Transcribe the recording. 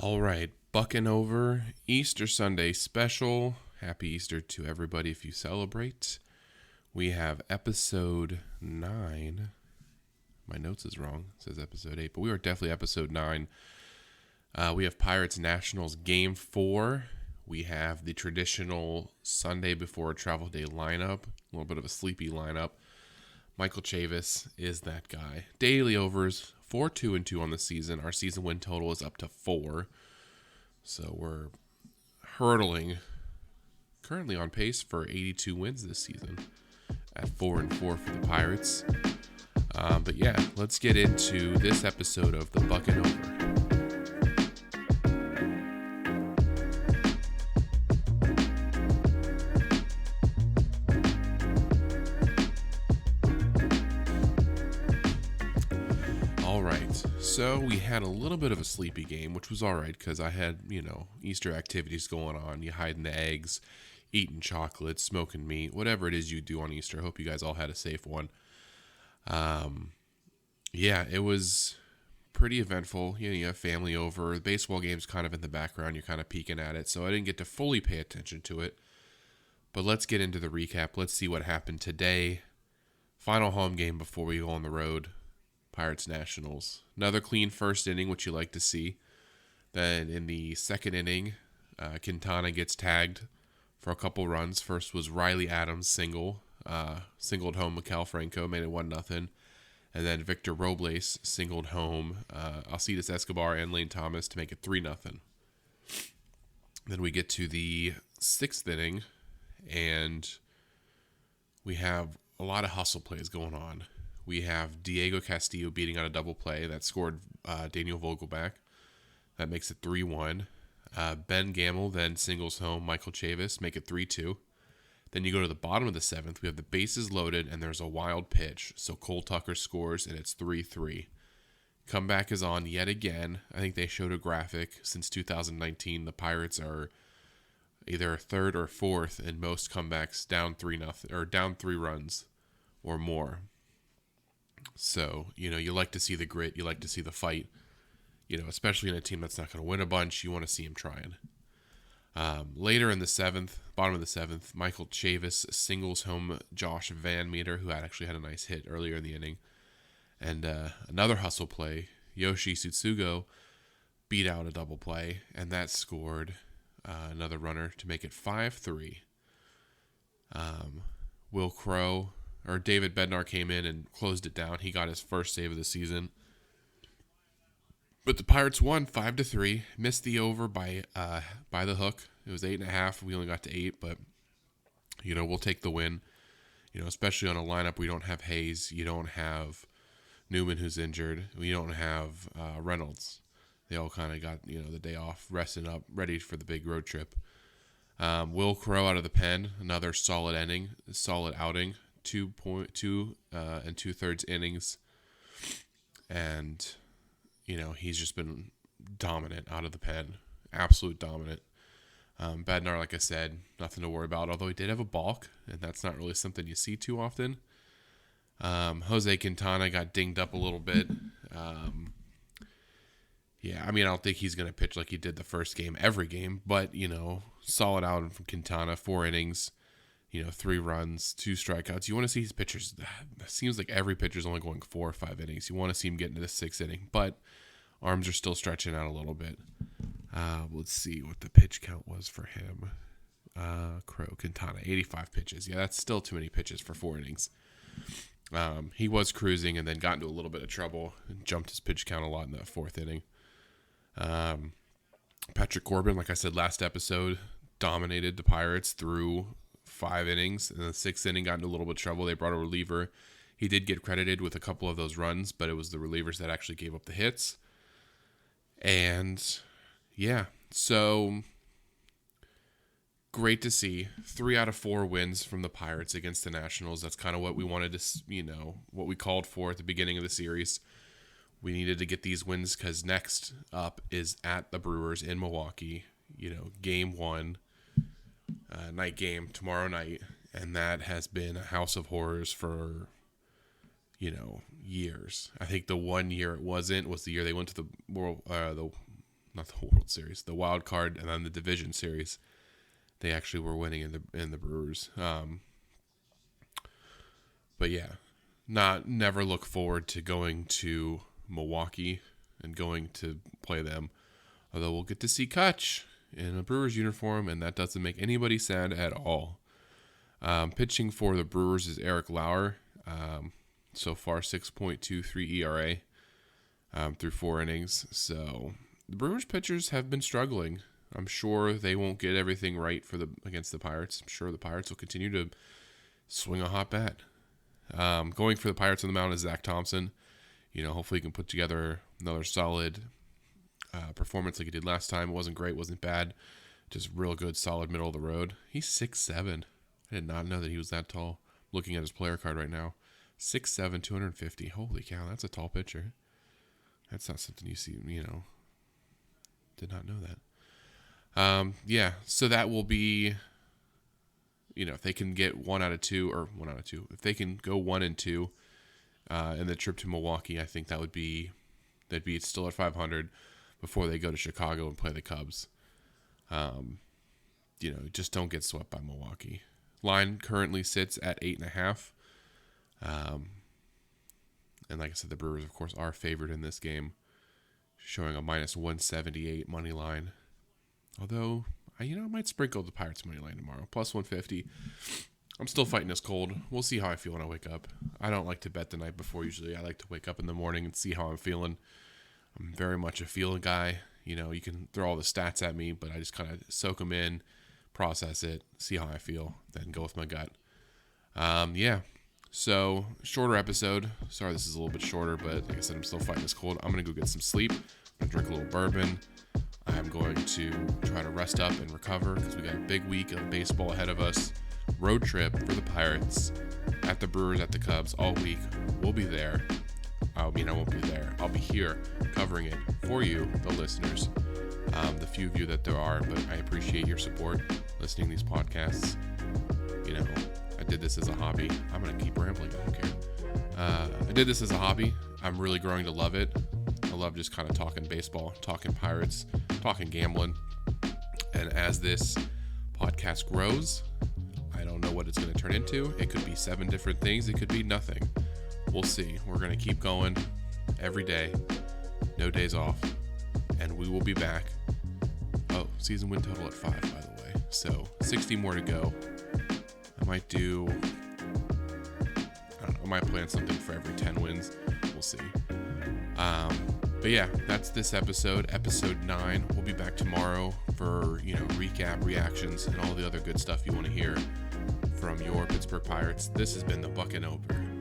All right, bucking over Easter Sunday special. Happy Easter to everybody if you celebrate. We have episode 9. My notes is wrong. It says episode 8, but we are definitely episode 9. We have Pirates Nationals game 4. We have the traditional Sunday before travel day lineup. A little bit of a sleepy lineup. Michael Chavis is that guy. Daily overs, 4-2-2 on the season. Our season win total is up to 4. So we're hurtling, currently on pace for 82 wins this season at 4-4 for the Pirates. But yeah, let's get into this episode of the Bucking Over. So we had a little bit of a sleepy game, which was all right because I had, Easter activities going on. You hiding the eggs, eating chocolate, smoking meat, whatever it is you do on Easter. I hope you guys all had a safe one. Yeah, it was pretty eventful. You have family over. The baseball game's kind of in the background. You're kind of peeking at it, so I didn't get to fully pay attention to it. But let's get into the recap. Let's see what happened today. Final home game before we go on the road. Pirates Nationals. Another clean first inning, which you like to see. Then in the second inning, Quintana gets tagged for a couple runs. First was Riley Adams singled home Miguel Franco, made it 1-0. And then Victor Robles singled home Alcides Escobar and Lane Thomas to make it 3-0. Then we get to the sixth inning, and we have a lot of hustle plays going on. We have Diego Castillo beating on a double play that scored Daniel Vogelbach. That makes it 3-1. Ben Gamble then singles home Michael Chavis, make it 3-2. Then you go to the bottom of the seventh. We have the bases loaded, and there's a wild pitch. So Cole Tucker scores, and it's 3-3. Comeback is on yet again. I think they showed a graphic. Since 2019, the Pirates are either third or fourth in most comebacks down 3-0 or down 3 runs or more. So, you like to see the grit. You like to see the fight, especially in a team that's not going to win a bunch. You want to see him trying. Later in the bottom of the seventh, Michael Chavis singles home Josh Van Meter, who actually had a nice hit earlier in the inning. And another hustle play, Yoshi Tsutsugo beat out a double play, and that scored another runner to make it 5-3. Will Crow... David Bednar came in and closed it down. He got his first save of the season. But the Pirates won 5-3. Missed the over by the hook. It was 8.5. We only got to 8, but we'll take the win. Especially on a lineup where you don't have Hayes, you don't have Newman who's injured, we don't have Reynolds. They all kind of got the day off, resting up, ready for the big road trip. Will Crow out of the pen, another solid outing. 2.2 and 2/3 innings, and he's just been dominant out of the pen, absolute dominant. Bednar, like I said, nothing to worry about, although he did have a balk, and that's not really something you see too often. Jose Quintana got dinged up a little bit. I don't think he's going to pitch like he did the first game every game, but solid outing from Quintana, 4 innings. 3 runs, 2 strikeouts. You want to see his pitchers. It seems like every pitcher's only going 4 or 5 innings. You want to see him get into the 6th inning, but arms are still stretching out a little bit. Let's see what the pitch count was for him. Quintana, 85 pitches. Yeah, that's still too many pitches for 4 innings. He was cruising and then got into a little bit of trouble and jumped his pitch count a lot in that 4th inning. Patrick Corbin, like I said last episode, dominated the Pirates through 5 innings. In the 6th inning, got into a little bit of trouble. They brought a reliever. He did get credited with a couple of those runs, but it was the relievers that actually gave up the hits. And yeah, so great to see 3 out of 4 wins from the Pirates against the Nationals. That's kind of what we wanted to, what we called for at the beginning of the series. We needed to get these wins because next up is at the Brewers in Milwaukee. Game 1. Night game tomorrow night, and that has been a house of horrors for years. I think the one year it wasn't was the year they went to the not the World Series, the wild card, and then the division series. They actually were winning in the Brewers. But yeah, never look forward to going to Milwaukee and going to play them. Although we'll get to see Kutch in a Brewers uniform, and that doesn't make anybody sad at all. Pitching for the Brewers is Eric Lauer. So far, 6.23 ERA through 4 innings. So the Brewers pitchers have been struggling. I'm sure they won't get everything right against the Pirates. I'm sure the Pirates will continue to swing a hot bat. Going for the Pirates on the mound is Zach Thompson. Hopefully he can put together another solid performance like he did last time. It wasn't great, wasn't bad. Just real good, solid middle of the road. He's 6'7". I did not know that he was that tall. Looking at his player card right now. 6'7", 250. Holy cow, that's a tall pitcher. That's not something you see, Did not know that. So that will be, if they can get 1 out of 2, if they can go 1 and 2 in the trip to Milwaukee, I think they'd be still at 500 before they go to Chicago and play the Cubs. Just don't get swept by Milwaukee. Line currently sits at 8.5. And like I said, the Brewers, of course, are favored in this game, showing a -178 money line. Although, I might sprinkle the Pirates money line tomorrow, +150. I'm still fighting this cold. We'll see how I feel when I wake up. I don't like to bet the night before usually. I like to wake up in the morning and see how I'm feeling. I'm very much a feeling guy. You can throw all the stats at me, but I just kind of soak them in, process it, see how I feel, then go with my gut. So shorter episode. Sorry this is a little bit shorter, but like I said, I'm still fighting this cold. I'm going to go get some sleep. I'm going to drink a little bourbon. I'm going to try to rest up and recover because we got a big week of baseball ahead of us. Road trip for the Pirates, at the Brewers, at the Cubs all week. We'll be there. I won't be there. I'll be here covering it for you, the listeners, the few of you that there are, but I appreciate your support listening to these podcasts. I did this as a hobby. I'm going to keep rambling. I don't care. I did this as a hobby. I'm really growing to love it. I love just kind of talking baseball, talking Pirates, talking gambling. And as this podcast grows, I don't know what it's going to turn into. It could be 7 different things. It could be nothing. We'll see. We're going to keep going every day. No days off. And we will be back. Oh, season win total at 5, by the way. So 60 more to go. I might plan something for every 10 wins. We'll see. But yeah, that's this episode, episode 9. We'll be back tomorrow for, recap, reactions, and all the other good stuff you want to hear from your Pittsburgh Pirates. This has been the Buck and Oper.